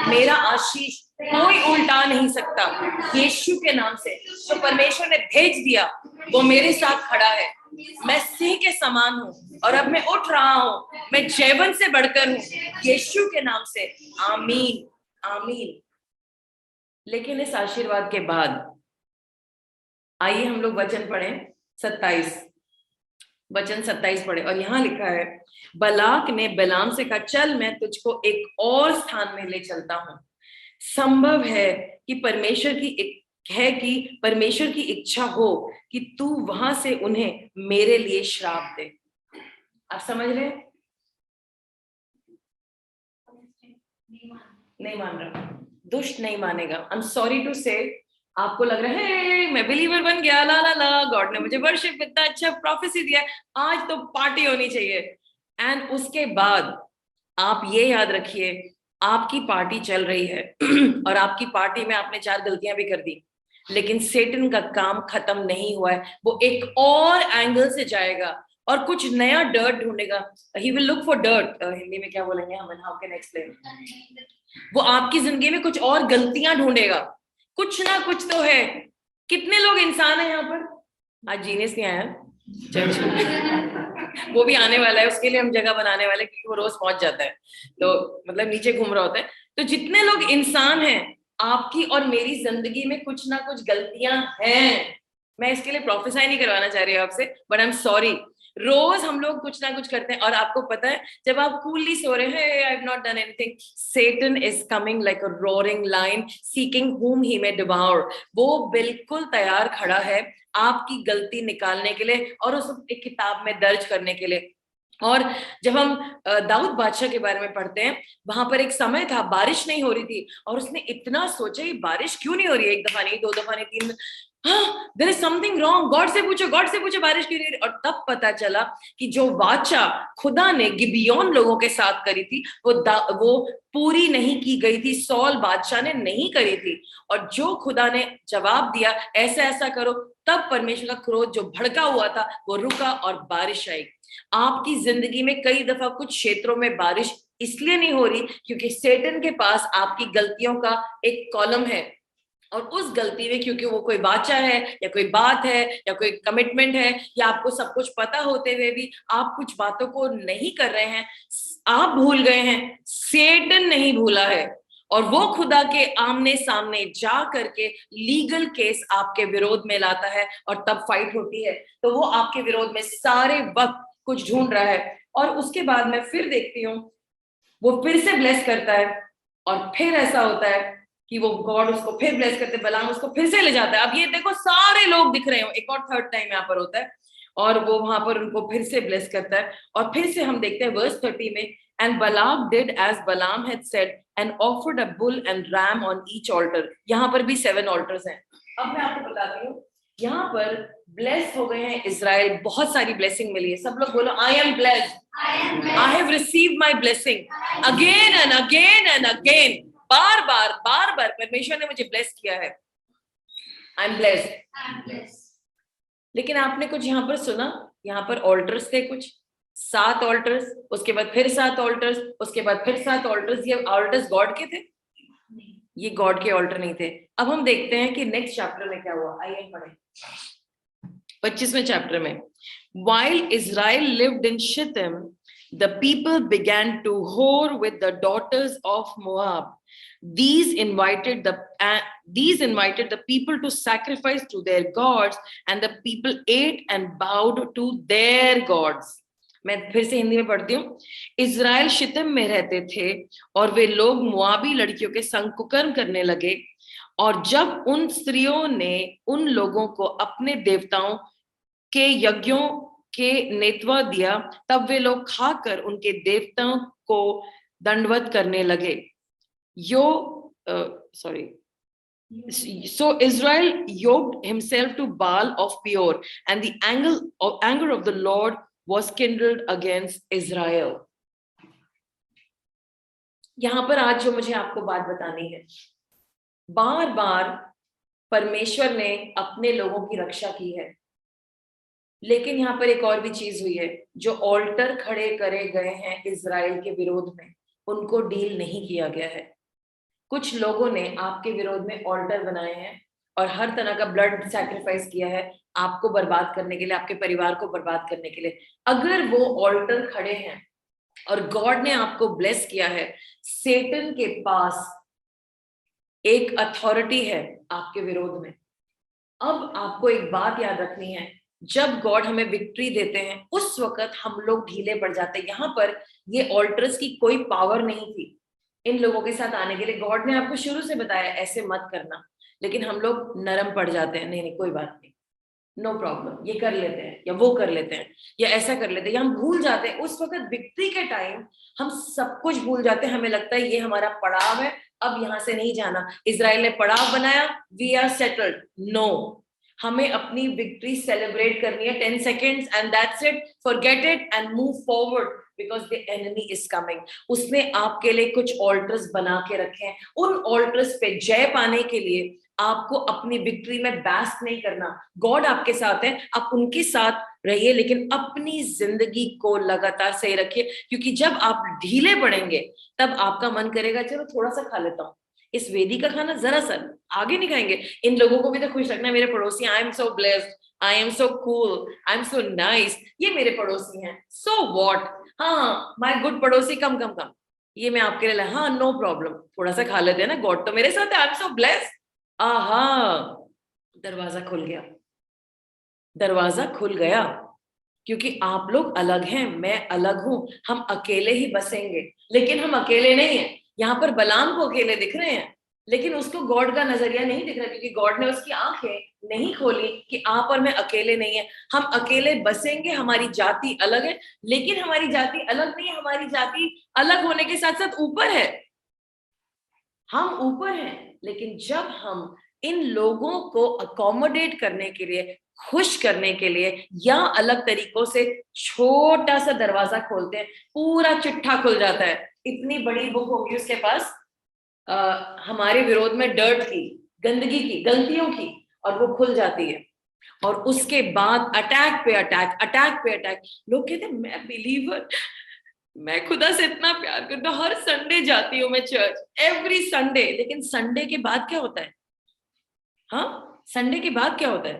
A: मेरा आशीष कोई उल्टा नहीं सकता यीशु के नाम से। तो परमेश्वर ने भेज दिया, वो मेरे साथ खड़ा है। मैं सिंह के समान हूँ और अब मैं उठ रहा हूँ, मैं जैवन से बढ़कर हूँ यीशु के नाम से। आमीन, आमीन। लेकिन इस आशीर्वाद के बाद आइए हम लोग वचन पढ़ें 27, वचन 27 पढ़े। और यहाँ लिखा है, बलाक ने बिलाम से कहा, चल मैं तुझको एक और स्थान में ले चलता हूँ। संभव है कि परमेश्वर की इच्छा हो कि तू वहां से उन्हें मेरे लिए श्राप दे। आप समझ रहे? नहीं मान रहा, दुष्ट नहीं मानेगा। आई एम सॉरी टू से, आपको लग रहा है मैं बिलीवर बन गया, ला ला ला, गॉड ने मुझे वर्शिप इतना अच्छा प्रोफेसी दिया, आज तो पार्टी होनी चाहिए। एंड उसके बाद आप ये याद रखिए, आपकी पार्टी चल रही है और आपकी पार्टी में आपने 4 गलतियां भी कर दी, लेकिन सेटन का काम खत्म नहीं हुआ है। वो एक और एंगल से जाएगा और कुछ नया डर्ट ढूंढेगा। He will look for dirt, Hindi में क्या बोलेंगे हम, हाउ कैन एक्सप्लेन? वो आपकी जिंदगी में कुछ और गलतियां ढूंढेगा, कुछ ना कुछ तो है। कितने लोग इंसान है यहाँ पर? आज जीनियस नहीं आया, वो भी आने वाला है, उसके लिए हम जगह बनाने वाले, क्योंकि वो रोज पहुंच जाता है, तो मतलब नीचे घूम रहा होता है। तो जितने लोग इंसान हैं, आपकी और मेरी जिंदगी में कुछ ना कुछ गलतियां हैं। मैं इसके लिए प्रोफेसाई नहीं करवाना चाह रही हूँ आपसे, बट आई एम सॉरी। रोज हम लोग कुछ ना कुछ करते हैं, और आपको पता है जब आप कूलली सो रहे हैं, I have not done anything, Satan is coming like a roaring lion seeking whom he may devour। वो बिल्कुल तैयार खड़ा है आपकी गलती निकालने के लिए और उस एक किताब में दर्ज करने के लिए। और जब हम दाऊद बादशाह के बारे में पढ़ते हैं, वहां पर एक समय था बारिश नहीं हो रही थी, और उसने इतना सोचा ये बारिश क्यों नहीं हो रही है, 1 दफा नहीं, 2 दफा नहीं, 3, हाँ, there is something wrong, God से पूछो बारिश क्यों नहीं हो रही? और तब पता चला कि जो वाचा खुदा ने गिबियोन लोगों के साथ करी थी वो पूरी नहीं की गई थी, सौल बादशाह ने नहीं करी थी। और जो खुदा ने जवाब दिया ऐसा ऐसा करो, तब परमेश्वर का क्रोध जो भड़का हुआ था वो रुका और बारिश आई। आपकी जिंदगी में कई दफा कुछ क्षेत्रों में बारिश इसलिए नहीं हो रही क्योंकि सेटन के पास आपकी गलतियों का एक कॉलम है, और उस गलती में क्योंकि वो कोई वाचा है या कोई बात है या कोई कमिटमेंट है या आपको सब कुछ पता होते हुए भी आप कुछ बातों को नहीं कर रहे हैं, आप भूल गए हैं, सेटन नहीं भूला है। और वो खुदा के आमने सामने जा करके लीगल केस आपके विरोध में लाता है और तब फाइट होती है। तो वो आपके विरोध में सारे वक्त कुछ ढूंढ रहा है, और उसके बाद मैं फिर देखती हूँ वो फिर से ब्लेस करता है, और फिर ऐसा होता है कि वो गॉड उसको फिर ब्लेस करते, बलाम उसको फिर से ले जाता है। अब ये देखो सारे लोग दिख रहे हो, एक और थर्ड टाइम यहाँ पर होता है, और वो वहां पर उनको फिर से ब्लेस करता है। और फिर से हम देखते हैं वर्स 30 में, and Balak did as Balaam had said and offered a bull and ram on each altar. यहाँ पर भी 7 ऑल्टर्स हैं। अब मैं आपको बताती हूँ, यहाँ पर ब्लेस हो गए हैं इजराइल, बहुत सारी ब्लेसिंग मिली है। सब लोग बोलो I am blessed, I have received my blessing again and again and again. बार बार परमेश्वर ने मुझे ब्लेस किया है। I am blessed. लेकिन आपने कुछ यहाँ पर सुना, यहाँ पर ऑल्टर्स थे कुछ 7 ऑल्टर्स, उसके बाद फिर 7 ऑल्टर्स, उसके बाद फिर 7 ऑल्टर्स। ये ऑल्टर्स गॉड के थे? ये गॉड के ऑल्टर नहीं थे। अब हम देखते हैं कि नेक्स्ट चैप्टर में क्या हुआ। आइए पढ़ें 25वें चैप्टर में। While Israel lived in Shittim, the people began to whore with the daughters of Moab. These invited the people to sacrifice to their gods, and the people ate and bowed to their gods. मैं फिर से हिंदी में पढ़ती हूँ। Israel शितिम में रहते थे और वे लोग मुआबी लड़कियों के संग कुकर्म करने लगे, और जब उन स्त्रियों ने उन लोगों को अपने देवताओं के यज्ञों के नेतवा दिया, तब वे लोग खाकर उनके देवताओं को दंडवत करने लगे। So Israel yoked himself to Baal of Peor, and the anger of the Lord was kindled against Israel. यहाँ पर आज जो मुझे आपको बात बतानी है, बार बार परमेश्वर ने अपने लोगों की रक्षा की है, लेकिन यहाँ पर एक और भी चीज हुई है। जो ऑल्टर खड़े करे गए हैं इजराइल के विरोध में, उनको डील नहीं किया गया है। कुछ लोगों ने आपके विरोध में ऑल्टर बनाए हैं और हर तरह का ब्लड सैक्रिफाइस किया है आपको बर्बाद करने के लिए, आपके परिवार को बर्बाद करने के लिए। अगर वो ऑल्टर खड़े हैं और गॉड ने आपको ब्लेस किया है, सेटन के पास एक अथॉरिटी है आपके विरोध में। अब आपको एक बात याद रखनी है, जब गॉड हमें विक्ट्री देते हैं उस वक्त हम लोग ढीले पड़ जाते हैं। यहाँ पर ये ऑल्टर्स की कोई पावर नहीं थी इन लोगों के साथ आने के लिए। गॉड ने आपको शुरू से बताया ऐसे मत करना, लेकिन हम लोग नरम पड़ जाते हैं, नहीं कोई बात नहीं, नो प्रॉब्लम, ये कर लेते हैं या वो कर लेते हैं या ऐसा कर लेते हैं, या हम भूल जाते हैं। उस वक्त विक्ट्री के टाइम हम सब कुछ भूल जाते हैं, हमें लगता है ये हमारा पड़ाव है, अब यहाँ से नहीं जाना। इजराइल ने पड़ाव बनाया, वी आर सेटल्ड। नो, हमें अपनी विक्ट्री सेलिब्रेट करनी है 10 seconds and that's it, forget it and move forward because the enemy is coming. उसने आपके लिए कुछ ऑल्टर्स बना के रखे हैं, उन ऑल्टर्स पे जय पाने के लिए आपको अपनी विक्ट्री में बैस्ट नहीं करना। गॉड आपके साथ है, आप उनके साथ रहिए, लेकिन अपनी जिंदगी को लगातार सही रखिए, क्योंकि जब आप ढीले पड़ेंगे तब आपका मन करेगा चलो थोड़ा सा खा लेता हूँ, इस वेदी का खाना जरा सा आगे नहीं खाएंगे, इन लोगों को भी तो खुश रखना है, मेरे पड़ोसी, I am so blessed, I am so cool, I am so nice, ये मेरे पड़ोसी हैं, सो व्हाट, हाँ माय गुड पड़ोसी, कम कम कम, ये मैं आपके लिए हाँ नो प्रॉब्लम, थोड़ा सा खा लेते हैं ना, गॉड तो मेरे साथ है, आई एम सो ब्लेस्ड। आहा, दरवाजा खुल गया, दरवाजा खुल गया, क्योंकि आप लोग अलग हैं, मैं अलग हूं, हम अकेले ही बसेंगे, लेकिन हम अकेले नहीं हैं। यहाँ पर बलाम को अकेले दिख रहे हैं, लेकिन उसको गॉड का नजरिया नहीं दिख रहा, क्योंकि गॉड ने उसकी आंखें नहीं खोली कि आप और मैं अकेले नहीं है, हम अकेले बसेंगे, हमारी जाति अलग है, लेकिन हमारी जाति अलग नहीं है, हमारी जाति अलग होने के साथ साथ ऊपर है, हम ऊपर हैं। लेकिन जब हम इन लोगों को अकोमोडेट करने के लिए, खुश करने के लिए, या अलग तरीकों से छोटा सा दरवाजा खोलते हैं, पूरा चिट्ठा खुल जाता है। इतनी बड़ी बुक होगी उसके पास, हमारे विरोध में डर्ट की, गंदगी की, गलतियों की, और वो खुल जाती है। और उसके बाद अटैक पे अटैक, अटैक पे अटैक। लोग कहते हैं मैं बिलीवर, मैं खुदा से इतना प्यार करता हूँ, हर संडे जाती हूँ मैं चर्च, एवरी संडे। लेकिन संडे के बाद क्या होता है? हाँ, संडे के बाद क्या होता है?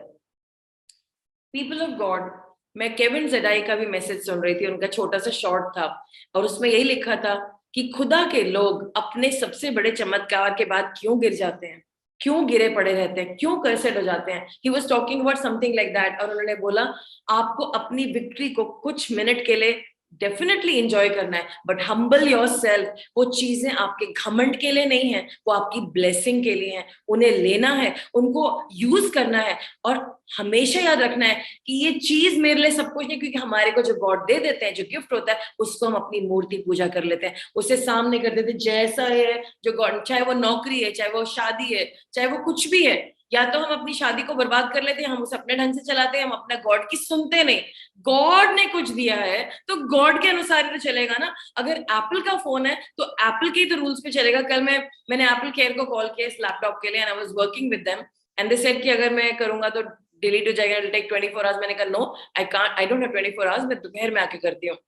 A: पीपल ऑफ गॉड, मैं केविन जेडाई का भी मैसेज सुन रही थी, उनका छोटा सा शॉर्ट था, और उसमें यही लिखा था कि खुदा के लोग अपने सबसे बड़े चमत्कार के बाद क्यों गिर जाते हैं, क्यों गिरे पड़े रहते हैं, क्यों कर्सेड हो जाते हैं। He was talking about something like that, और उन्होंने बोला आपको अपनी विक्ट्री को कुछ मिनट के लिए डेफिनेटली एंजॉय करना है, बट हम्बल योरसेल्फ। वो चीजें आपके घमंड के लिए नहीं है, वो आपकी ब्लेसिंग के लिए है। उन्हें लेना है, उनको यूज करना है, और हमेशा याद रखना है कि ये चीज मेरे लिए सब कुछ नहीं, क्योंकि हमारे को जो गॉड दे देते हैं, जो गिफ्ट होता है, उसको हम अपनी मूर्ति पूजा कर लेते हैं, उसे सामने कर देते हैं जैसा है जो गॉड, चाहे वो नौकरी है, चाहे वो शादी है, चाहे वो कुछ भी है। या तो हम अपनी शादी को बर्बाद कर लेते हैं, हम उसे अपने ढंग से चलाते हैं, हम अपना गॉड की सुनते नहीं। गॉड ने कुछ दिया है तो गॉड के अनुसार ही तो चलेगा ना। अगर एप्पल का फोन है तो एप्पल के ही तो रूल्स पे चलेगा। कल मैंने एप्पल केयर को कॉल किया इस लैपटॉप के लिए, and I was working with them, and they said कि अगर मैं करूंगा तो डिलीट हो जाएगा, इट विल टेक 24 आवर्स। मैंने कहा no, I don't have 24 hours, मैं दोपहर में आके करती हूँ।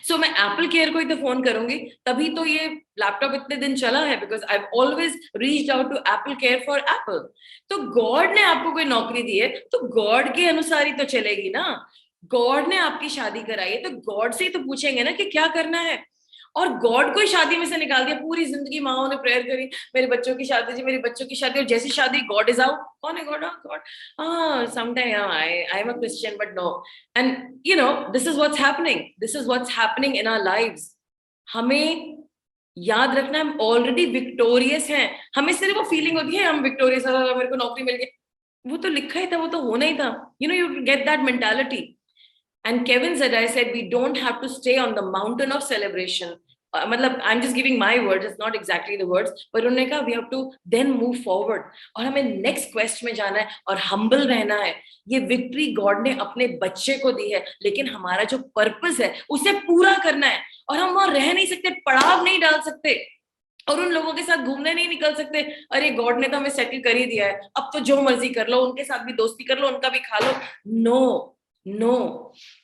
A: सो मैं एप्पल केयर को ही तो फोन करूंगी, तभी तो ये लैपटॉप इतने दिन चला है, because I always reached out to Apple care for Apple. तो गॉड ने आपको कोई नौकरी दी है तो गॉड के अनुसार ही तो चलेगी ना। गॉड ने आपकी शादी कराई है तो गॉड से ही तो पूछेंगे ना कि क्या करना है। और गॉड को ही शादी में से निकाल दिया, पूरी जिंदगी माओ ने प्रेयर करी मेरे बच्चों की शादी जी, मेरे बच्चों की शादी, और जैसी शादी गॉड इज आउट। कौन है गॉड? गॉड, हाँ sometime I am a Christian but no. And you know this is what's happening, this is what's happening in our lives. हमें याद रखना है हम ऑलरेडी विक्टोरियस हैं। हमें सिर्फ वो फीलिंग होती है हम विक्टोरियस, मेरे को नौकरी मिल गई, वो तो लिखा ही था, वो तो होना ही था। You know, you get that mentality. And Kevin said, I said, we don't have to stay on the mountain of celebration. मतलब I'm just giving my words, it's not exactly the words, but उन्होंने कहा we have to then move forward, और हमें next quest में जाना है और humble रहना है। ये victory God ने अपने बच्चे को दी है, लेकिन हमारा जो purpose है उसे पूरा करना है, और हम वहां रह नहीं सकते, पड़ाव नहीं डाल सकते, और उन लोगों के साथ घूमने नहीं निकल सकते। अरे गॉड ने तो हमें सेटल कर ही दिया है, अब तो जो मर्जी कर लो, उनके साथ भी दोस्ती कर लो, उनका भी खा लो। नो नो,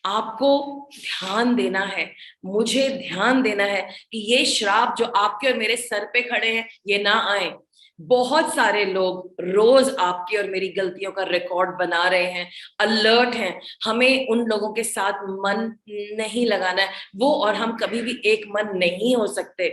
A: आपको ध्यान देना है, मुझे ध्यान देना है कि ये श्राप जो आपके और मेरे सर पे खड़े हैं ये ना आए। बहुत सारे लोग रोज आपकी और मेरी गलतियों का रिकॉर्ड बना रहे हैं, अलर्ट हैं। हमें उन लोगों के साथ मन नहीं लगाना है। वो और हम कभी भी एक मन नहीं हो सकते,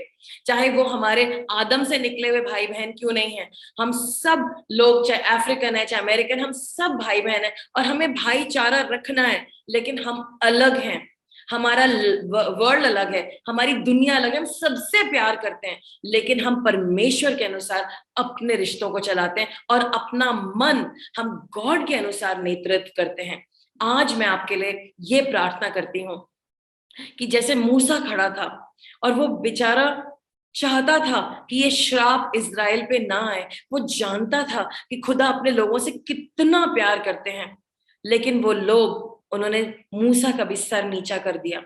A: चाहे वो हमारे आदम से निकले हुए भाई बहन क्यों नहीं है। हम सब लोग, चाहे अफ्रीकन है चाहे अमेरिकन, हम सब भाई बहन है, और हमें भाईचारा रखना है। लेकिन हम अलग हैं, हमारा वर्ल्ड अलग है, हमारी दुनिया अलग है, हम सबसे प्यार करते हैं, लेकिन हम परमेश्वर के अनुसार अपने रिश्तों को चलाते हैं, और अपना मन हम गॉड के अनुसार नेतृत्व करते हैं। आज मैं आपके लिए ये प्रार्थना करती हूँ कि जैसे मूसा खड़ा था और वो बेचारा चाहता था कि ये श्राप इज़राइल पे ना आए, वो जानता था कि खुदा अपने लोगों से कितना प्यार करते हैं, लेकिन वो लोग, उन्होंने मूसा का भी सर नीचा कर दिया,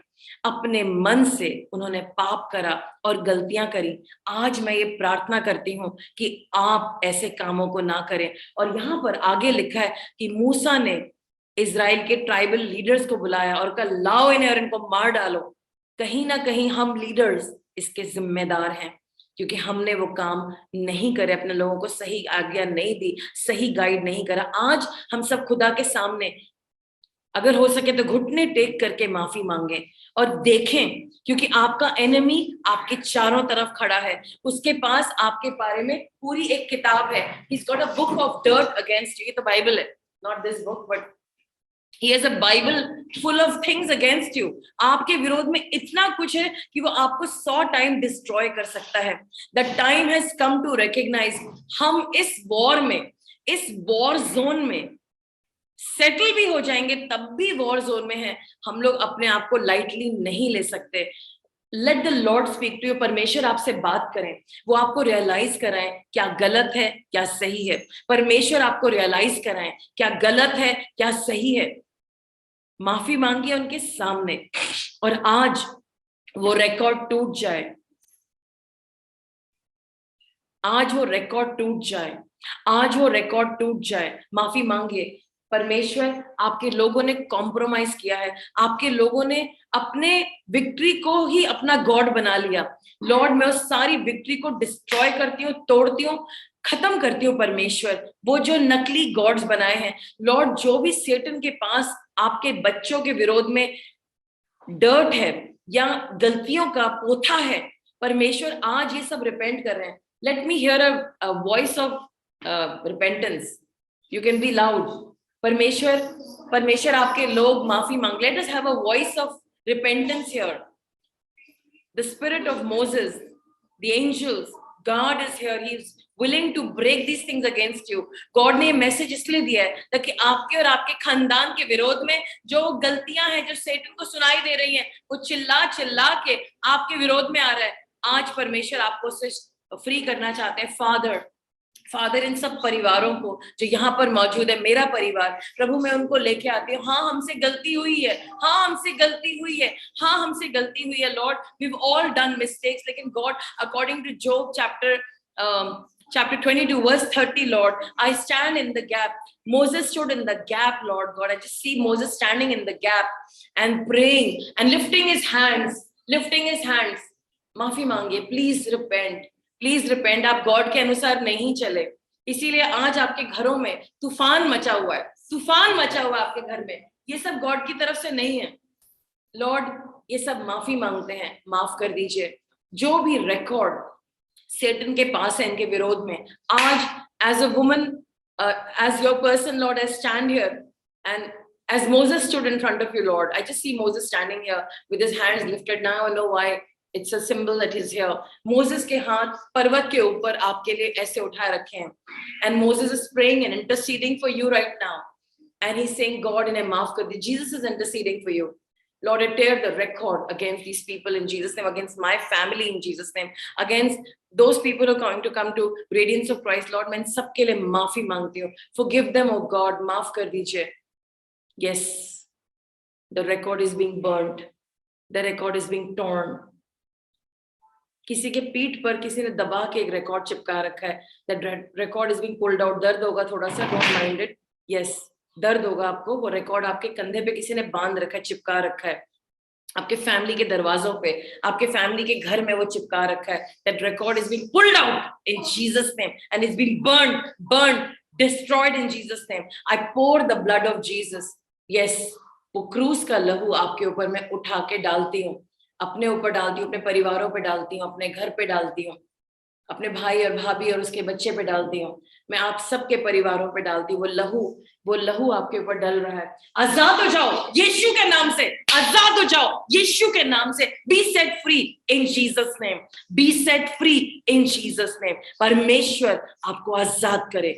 A: अपने मन से उन्होंने पाप करा और गलतियां करी। आज मैं ये प्रार्थना करती हूँ कि आप ऐसे कामों को ना करें। और यहाँ पर आगे लिखा है कि मूसा ने इज़राइल के ट्राइबल लीडर्स को बुलाया और कहा लाओ इन्हें और इनको मार डालो। कहीं ना कहीं हम लीडर्स इसके जिम्मेदार हैं, क्योंकि हमने वो काम नहीं करे, अपने लोगों को सही आज्ञा नहीं दी, सही गाइड नहीं करा। आज हम सब खुदा के सामने अगर हो सके तो घुटने टेक करके माफी मांगे और देखें, क्योंकि आपका एनिमी आपके चारों तरफ खड़ा है, उसके पास आपके बारे में पूरी एक किताब है। He's got a book of dirt against you. ये तो बाइबल है, not this book, but he has a Bible full of things against you. आपके विरोध में इतना कुछ है कि वो आपको 100 टाइम डिस्ट्रॉय कर सकता है। The time has come to recognize, हम इस वॉर में, इस वॉर जोन में सेटल भी हो जाएंगे, तब भी वॉर जोन में है। हम लोग अपने आप को लाइटली नहीं ले सकते। Let the Lord speak to you, परमेश्वर आपसे बात करें, वो आपको रियलाइज कराएं क्या गलत है क्या सही है, परमेश्वर आपको रियलाइज कराएं क्या गलत है क्या सही है। माफी मांगिए उनके सामने, और आज वो रिकॉर्ड टूट जाए, आज वो रिकॉर्ड टूट जाए, आज वो रिकॉर्ड टूट जाए। माफी मांगिए। परमेश्वर, आपके लोगों ने कॉम्प्रोमाइज किया है, आपके लोगों ने अपने विक्ट्री को ही अपना गॉड बना लिया। लॉर्ड, मैं उस सारी विक्ट्री को डिस्ट्रॉय करती हूँ, तोड़ती हूँ, खत्म करती हूँ परमेश्वर, वो जो नकली गॉड्स बनाए हैं। लॉर्ड, जो भी सेटन के पास आपके बच्चों के विरोध में डर्ट है या गलतियों का पोथा है, परमेश्वर आज ये सब रिपेंट कर रहे हैं। Let me here a voice of repentance, you can be loud. परमेश्वर, परमेश्वर आपके लोग माफी मांग, let us have a voice of repentance here. The spirit of Moses, the angels, God is here. He is willing to break these things against you. God ने message इसलिए दिया है ताकि आपके और आपके खानदान के विरोध में जो गलतियां हैं, जो सेटन को सुनाई दे रही हैं, वो चिल्ला चिल्ला के आपके विरोध में आ रहा है। आज परमेश्वर आपको उससे फ्री करना चाहते हैं। फादर, इन सब परिवारों को जो यहाँ पर मौजूद है, मेरा परिवार, प्रभु मैं उनको लेके आती हूँ। हाँ, हमसे गलती हुई है, हाँ हमसे गलती हुई है, हाँ हमसे गलती हुई है Lord, we've all done mistakes, लेकिन God, according to Job chapter 22 verse 30, Lord, I stand in the gap. Moses stood in the gap, Lord God. I just see Moses standing in the gap and praying and lifting his hands. माफी मांगिए, please repent. आप God के अनुसार नहीं चले, इसीलिए आज आपके घरों में तूफान मचा हुआ है आपके घर में। ये सब गॉड की तरफ से नहीं है। लॉर्ड, ये सब माफी मांगते हैं, माफ कर दीजिए। जो भी रिकॉर्ड सेटन के पास है इनके विरोध में, आज as a woman, as your person Lord, I stand here and as Moses stood in front of you, Lord, I just see Moses standing here with his hands lifted. Now I know why it's a symbol that he's here. Moses के हाथ पर्वत के ऊपर आपके लिए ऐसे उठाए रखे हैं, and Moses is praying and interceding for you right now, and he's saying, God, इन्हें माफ कर दे। Jesus is interceding for you. Lord, I tear the record against these people in Jesus' name, against my family in Jesus' name, against those people who are going to come to Radiance of Christ. Lord, मैं इन सबके लिए माफी मांगती हूँ। Forgive them, oh God, माफ कर दीजिए। Yes, the record is being burnt. The record is being torn. किसी के पीठ पर किसी ने दबा के एक रिकॉर्ड चिपका रखा है। That record is being pulled out. दर्द होगा थोड़ा सा, don't mind it. Yes, दर्द होगा आपको। वो रिकॉर्ड आपके कंधे पे किसी ने बांध रखा है, चिपका रखा है, आपके फैमिली के दरवाजों पे, आपके फैमिली के घर में वो चिपका रखा है। That record is being pulled out in Jesus' name and is being burned, destroyed in Jesus' name. I pour the blood of Jesus. Yes, वो क्रूस का लहू आपके ऊपर मैं उठा के डालती हूँ, अपने ऊपर डालती हूँ, अपने परिवारों पे डालती हूँ, अपने घर पे डालती हूँ, अपने भाई और भाभी और उसके बच्चे पे डालती हूँ, मैं आप सबके परिवारों पे डालती हूँ। वो लहू आपके ऊपर डल रहा है। आजाद हो जाओ यीशु के नाम से, आजाद हो जाओ यीशु के नाम से। Be set free in Jesus name, be set free in Jesus name. परमेश्वर आपको आजाद करे।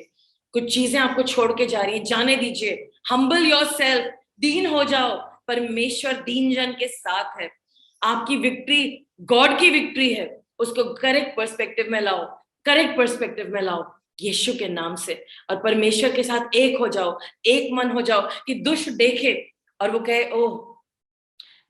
A: कुछ चीजें आपको छोड़ के जा रही है, जाने दीजिए। हम्बल योरसेल्फ, दीन हो जाओ। परमेश्वर दीन जन के साथ है। आपकी विक्ट्री गॉड की विक्ट्री है, उसको करेक्ट पर्सपेक्टिव में लाओ यीशु के नाम से, और परमेश्वर के साथ एक हो जाओ, एक मन हो जाओ कि दुष्ट देखे और वो कहे, ओह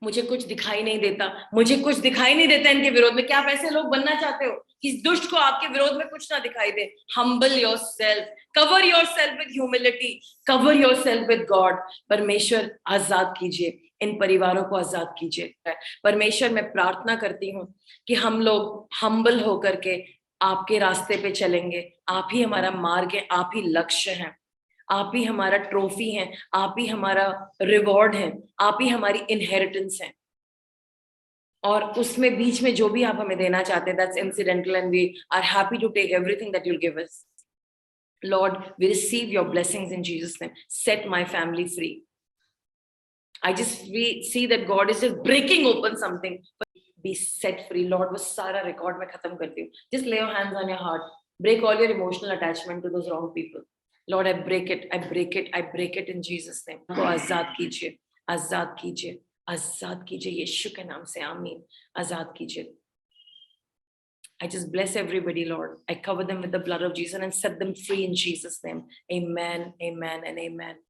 A: मुझे कुछ दिखाई नहीं देता इनके विरोध में। क्या आप ऐसे लोग बनना चाहते हो कि इस दुष्ट को आपके विरोध में कुछ ना दिखाई दे? Humble yourself, cover yourself with humility, cover yourself with God. परमेश्वर आजाद कीजिए, इन परिवारों को आजाद कीजिए। परमेश्वर, मैं प्रार्थना करती हूँ कि हम लोग हम्बल होकर के आपके रास्ते पे चलेंगे। आप ही हमारा मार्ग है, आप ही लक्ष्य हैं, आप ही हमारा ट्रॉफी है, आप ही हमारा रिवॉर्ड है, आप ही हमारी इनहेरिटेंस है। और उसमें बीच में जो भी आप हमें देना चाहते हैं, that's incidental and we are happy to take everything that you'll give us. Lord, we receive your blessings in Jesus' name. Set my family free. I just see that God is just breaking open something. Be set free, Lord. वो सारा record मैं खत्म करती हूँ. Just lay your hands on your heart. Break all your emotional attachment to those wrong people. Lord, I break it in Jesus' name. को आजाद कीजिए, आजाद कीजिए यीशु के नाम से, आमीन। आजाद कीजिए। I just bless everybody, Lord. I cover them with the blood of Jesus and set them free in Jesus' name. Amen, amen, and amen.